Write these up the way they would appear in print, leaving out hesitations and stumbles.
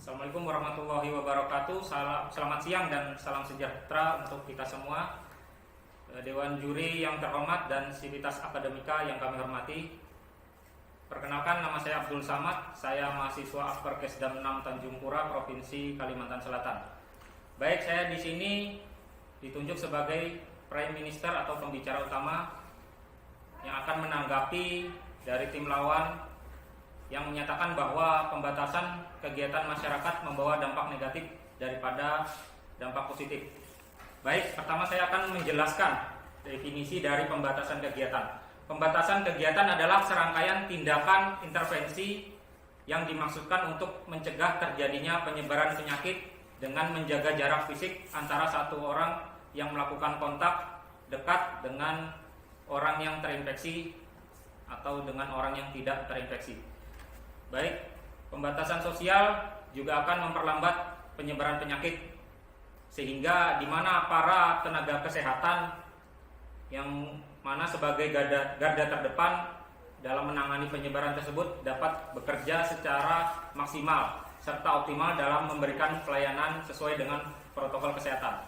Assalamualaikum warahmatullahi wabarakatuh. Selamat siang dan salam sejahtera untuk kita semua. Dewan juri yang terhormat dan sivitas akademika yang kami hormati. Perkenalkan, nama saya Abdul Samad. Saya mahasiswa Akper Kesdam 6 Tanjung Pura, Provinsi Kalimantan Selatan. Baik, saya di sini ditunjuk sebagai Prime Minister atau pembicara utama yang akan menanggapi dari tim lawan yang menyatakan bahwa pembatasan kegiatan masyarakat membawa dampak negatif daripada dampak positif. Baik, pertama saya akan menjelaskan definisi dari pembatasan kegiatan. Pembatasan kegiatan adalah serangkaian tindakan intervensi yang dimaksudkan untuk mencegah terjadinya penyebaran penyakit dengan menjaga jarak fisik antara satu orang yang melakukan kontak dekat dengan orang yang terinfeksi atau dengan orang yang tidak terinfeksi. Baik, pembatasan sosial juga akan memperlambat penyebaran penyakit, sehingga di mana para tenaga kesehatan yang mana sebagai garda terdepan dalam menangani penyebaran tersebut dapat bekerja secara maksimal serta optimal dalam memberikan pelayanan sesuai dengan protokol kesehatan.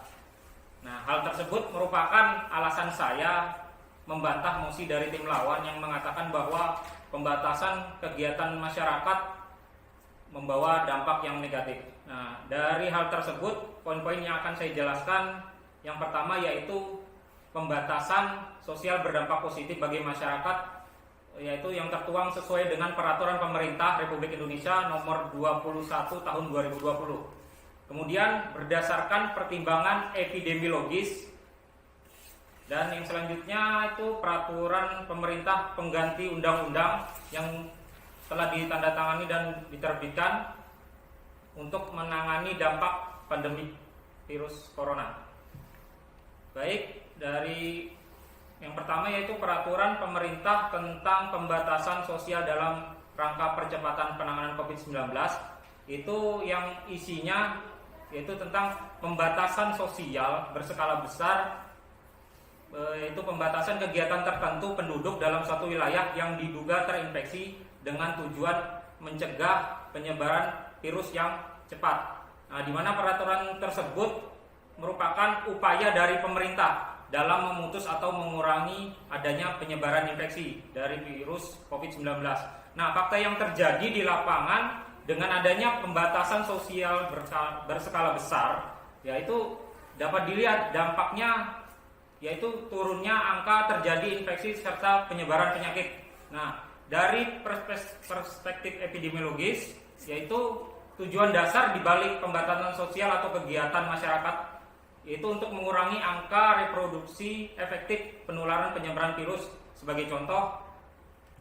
Nah, hal tersebut merupakan alasan saya membantah mosi dari tim lawan yang mengatakan bahwa pembatasan kegiatan masyarakat membawa dampak yang negatif. Nah, dari hal tersebut, poin-poin yang akan saya jelaskan, yang pertama yaitu pembatasan sosial berdampak positif bagi masyarakat, yaitu yang tertuang sesuai dengan Peraturan Pemerintah Republik Indonesia Nomor 21 Tahun 2020. Kemudian berdasarkan pertimbangan epidemiologis. Dan yang selanjutnya itu peraturan pemerintah pengganti undang-undang yang telah ditandatangani dan diterbitkan untuk menangani dampak pandemi virus corona. Baik, dari yang pertama yaitu peraturan pemerintah tentang pembatasan sosial dalam rangka percepatan penanganan COVID-19. Itu yang isinya yaitu tentang pembatasan sosial berskala besar, yaitu pembatasan kegiatan tertentu penduduk dalam suatu wilayah yang diduga terinfeksi dengan tujuan mencegah penyebaran virus yang cepat. Nah, di mana peraturan tersebut merupakan upaya dari pemerintah dalam memutus atau mengurangi adanya penyebaran infeksi dari virus COVID-19. Nah, fakta yang terjadi di lapangan dengan adanya pembatasan sosial berskala besar, yaitu dapat dilihat dampaknya, yaitu turunnya angka terjadi infeksi serta penyebaran penyakit. Nah, dari perspektif epidemiologis, yaitu tujuan dasar dibalik pembatasan sosial atau kegiatan masyarakat, yaitu untuk mengurangi angka reproduksi efektif penularan penyebaran virus. Sebagai contoh,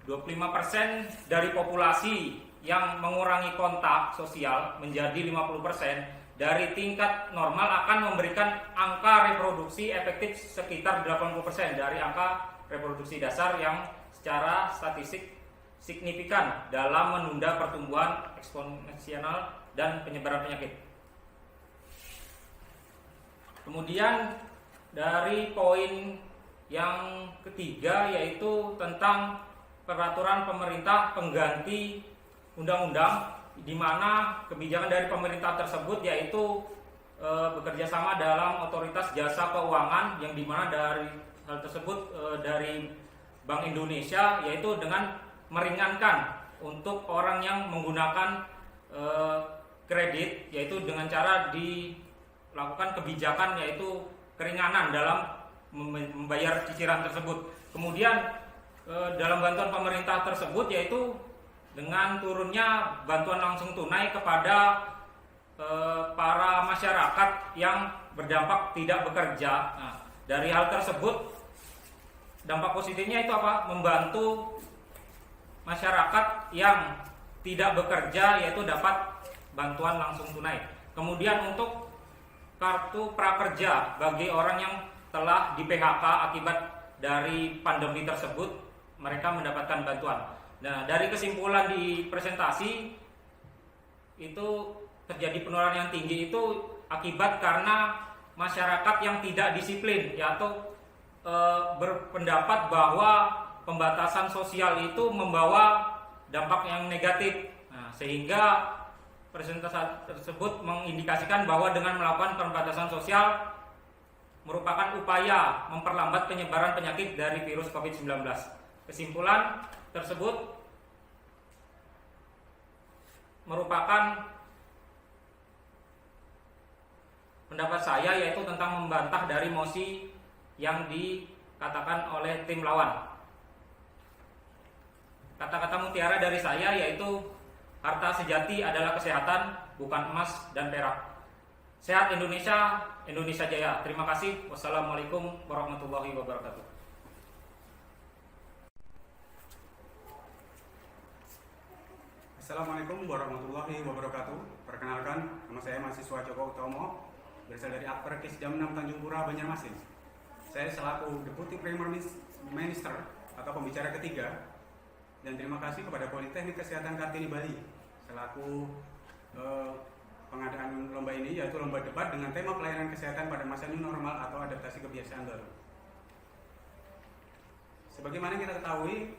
25% dari populasi yang mengurangi kontak sosial menjadi 50%, dari tingkat normal akan memberikan angka reproduksi efektif sekitar 80% dari angka reproduksi dasar yang secara statistik signifikan dalam menunda pertumbuhan eksponensial dan penyebaran penyakit. Kemudian dari poin yang ketiga yaitu tentang peraturan pemerintah pengganti undang-undang, di mana kebijakan dari pemerintah tersebut yaitu bekerja sama dalam otoritas jasa keuangan, yang dimana dari hal tersebut dari Bank Indonesia, yaitu dengan meringankan untuk orang yang menggunakan kredit, yaitu dengan cara dilakukan kebijakan yaitu keringanan dalam membayar cicilan tersebut. Kemudian dalam bantuan pemerintah tersebut yaitu dengan turunnya bantuan langsung tunai kepada para masyarakat yang berdampak tidak bekerja. Nah, dari hal tersebut dampak positifnya itu apa? Membantu masyarakat yang tidak bekerja yaitu dapat bantuan langsung tunai. Kemudian untuk kartu prakerja bagi orang yang telah di PHK akibat dari pandemi tersebut, mereka mendapatkan bantuan. Nah, dari kesimpulan di presentasi itu terjadi penularan yang tinggi itu akibat karena masyarakat yang tidak disiplin, yaitu berpendapat bahwa pembatasan sosial itu membawa dampak yang negatif. Nah, sehingga Presentasi tersebut mengindikasikan bahwa dengan melakukan pembatasan sosial merupakan upaya memperlambat penyebaran penyakit dari virus COVID-19. Kesimpulan tersebut merupakan pendapat saya, yaitu tentang membantah dari mosi yang dikatakan oleh tim lawan. Kata-kata mutiara dari saya yaitu harta sejati adalah kesehatan, bukan emas dan perak. Sehat Indonesia, Indonesia Jaya. Terima kasih. Wassalamualaikum warahmatullahi wabarakatuh. Assalamualaikum warahmatullahi wabarakatuh. Perkenalkan, nama saya mahasiswa Joko Utomo, berasal dari Akperkes Jam 6 Tanjung Pura, Banjarmasin. Saya selaku Deputi Premier Minister atau pembicara ketiga. Dan terima kasih kepada Politeknik Kesehatan Kartini Bali selaku pengadaan lomba ini, yaitu lomba debat dengan tema pelayanan kesehatan pada masa new normal atau adaptasi kebiasaan baru. Sebagaimana kita ketahui,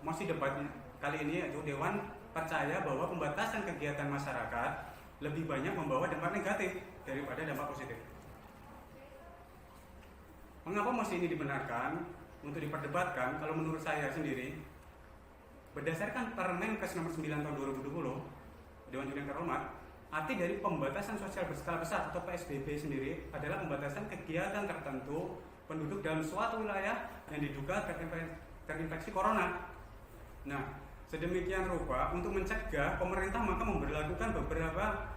mosi debat kali ini yaitu Dewan percaya bahwa pembatasan kegiatan masyarakat lebih banyak membawa dampak negatif daripada dampak positif. Mengapa mosi ini dibenarkan untuk diperdebatkan? Kalau menurut saya sendiri, berdasarkan Permenkes nomor 9 tahun 2020, Dewan Juri yang terhormat, arti dari pembatasan sosial berskala besar atau PSBB sendiri adalah pembatasan kegiatan tertentu penduduk dalam suatu wilayah yang diduga terinfeksi corona. Nah, sedemikian rupa untuk mencegah, pemerintah maka memberlakukan beberapa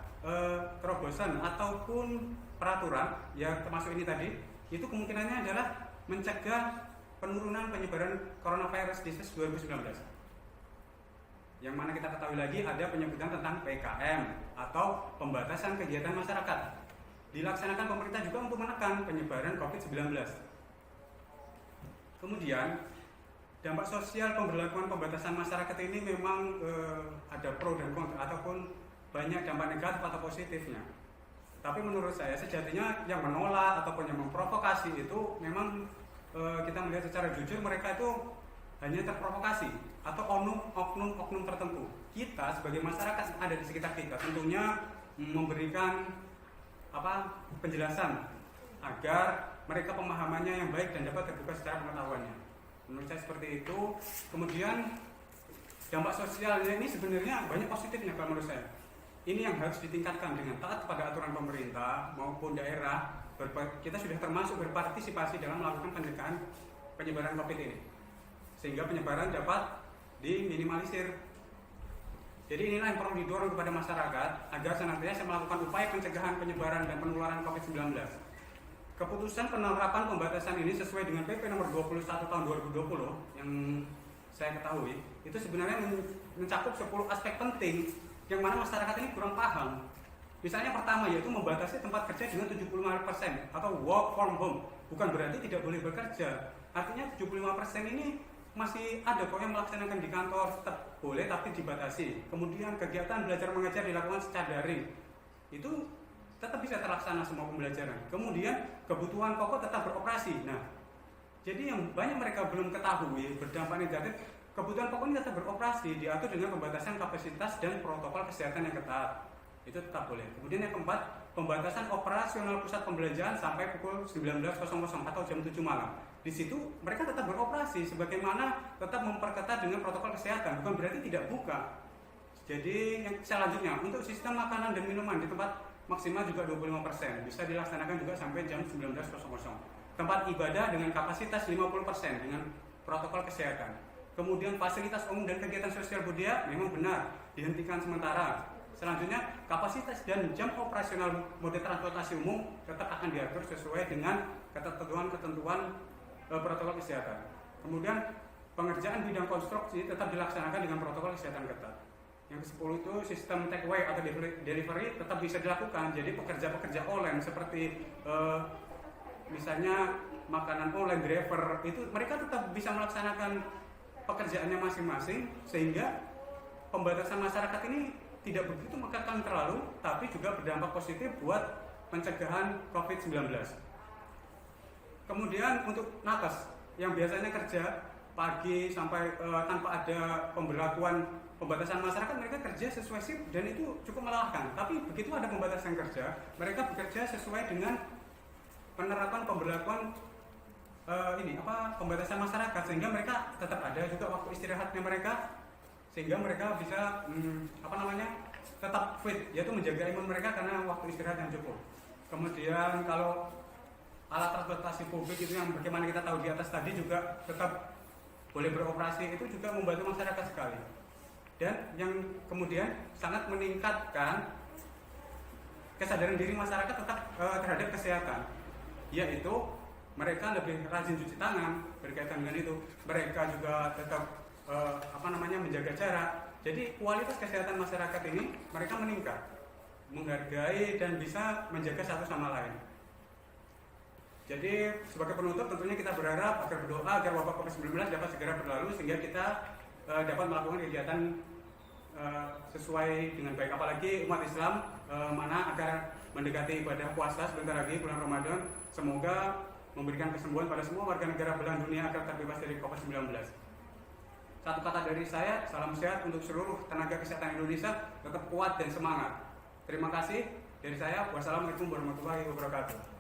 terobosan ataupun peraturan, ya termasuk ini tadi, itu kemungkinannya adalah mencegah penurunan penyebaran coronavirus disease 2019. Yang mana kita ketahui lagi ada penyebutan tentang PKM atau pembatasan kegiatan masyarakat. Dilaksanakan pemerintah juga untuk menekan penyebaran COVID-19. Kemudian, dampak sosial pemberlakuan pembatasan masyarakat ini memang ada pro dan kontra ataupun banyak dampak negatif atau positifnya. Tapi menurut saya sejatinya yang menolak ataupun yang memprovokasi itu memang kita melihat secara jujur mereka itu hanya terprovokasi atau oknum tertentu. Kita sebagai masyarakat yang ada di sekitar kita tentunya memberikan penjelasan agar mereka pemahamannya yang baik dan dapat terbuka secara pengetahuannya. Menurut saya seperti itu. Kemudian dampak sosialnya ini sebenarnya banyak positifnya kalau menurut saya. Ini yang harus ditingkatkan dengan taat kepada aturan pemerintah maupun daerah. Kita sudah termasuk berpartisipasi dalam melakukan pencegahan penyebaran COVID ini, sehingga penyebaran dapat diminimalisir. Jadi inilah yang perlu didorong kepada masyarakat agar senantiasa melakukan upaya pencegahan penyebaran dan penularan COVID-19. Keputusan penerapan pembatasan ini sesuai dengan PP nomor 21 tahun 2020 yang saya ketahui, itu sebenarnya mencakup 10 aspek penting yang mana masyarakat ini kurang paham. Misalnya pertama yaitu membatasi tempat kerja dengan 75% atau work from home. Bukan berarti tidak boleh bekerja. Artinya 75% ini masih ada kok yang melaksanakan di kantor, tetap boleh tapi dibatasi. Kemudian kegiatan belajar mengajar dilakukan secara daring. Itu tetap bisa terlaksana semua pembelajaran. Kemudian kebutuhan pokok tetap beroperasi. Nah, jadi yang banyak mereka belum ketahui berdampak negatif, kebutuhan pokok ini tetap beroperasi, diatur dengan pembatasan kapasitas dan protokol kesehatan yang ketat. Itu tetap boleh. Kemudian yang keempat, pembatasan operasional pusat pembelanjaan sampai pukul 19.00 atau jam 7 malam. Di situ mereka tetap beroperasi sebagaimana tetap memperketat dengan protokol kesehatan, bukan berarti tidak buka. Jadi yang selanjutnya, untuk sistem makanan dan minuman di tempat maksimal juga 25%, bisa dilaksanakan juga sampai jam 19.00. Tempat ibadah dengan kapasitas 50% dengan protokol kesehatan. Kemudian fasilitas umum dan kegiatan sosial budaya memang benar dihentikan sementara. Selanjutnya, kapasitas dan jam operasional moda transportasi umum tetap akan diatur sesuai dengan ketentuan-ketentuan protokol kesehatan. Kemudian, pengerjaan bidang konstruksi tetap dilaksanakan dengan protokol kesehatan ketat. Yang ke-10 itu sistem take away atau delivery tetap bisa dilakukan. Jadi pekerja-pekerja online seperti misalnya makanan online, driver, itu mereka tetap bisa melaksanakan pekerjaannya masing-masing, sehingga pembatasan masyarakat ini tidak begitu mengekang terlalu, tapi juga berdampak positif buat pencegahan COVID-19. Kemudian untuk nakes yang biasanya kerja pagi sampai tanpa ada pembatasan masyarakat, mereka kerja sesuai shift dan itu cukup melelahkan. Tapi begitu ada pembatasan kerja, mereka bekerja sesuai dengan penerapan pemberlakuan pembatasan masyarakat, sehingga mereka tetap ada juga waktu istirahatnya mereka, sehingga mereka bisa tetap fit, yaitu menjaga imun mereka karena waktu istirahat yang cukup. Kemudian kalau alat transportasi publik itu yang bagaimana kita tahu di atas tadi juga tetap boleh beroperasi, itu juga membantu masyarakat sekali. Dan yang kemudian sangat meningkatkan kesadaran diri masyarakat terhadap kesehatan, yaitu mereka lebih rajin cuci tangan. Berkaitan dengan itu, mereka juga tetap menjaga jarak. Jadi kualitas kesehatan masyarakat ini mereka meningkat, menghargai dan bisa menjaga satu sama lain. Jadi sebagai penutup tentunya kita berharap agar berdoa agar wabah COVID-19 dapat segera berlalu, sehingga kita dapat melakukan kegiatan sesuai dengan baik. Apalagi umat Islam agar mendekati ibadah puasa sebentar lagi, bulan Ramadan. Semoga memberikan kesembuhan pada semua warga negara belahan dunia agar terbebas dari COVID-19. Satu kata dari saya, salam sehat untuk seluruh tenaga kesehatan Indonesia, tetap kuat dan semangat. Terima kasih dari saya. Wassalamualaikum warahmatullahi wabarakatuh.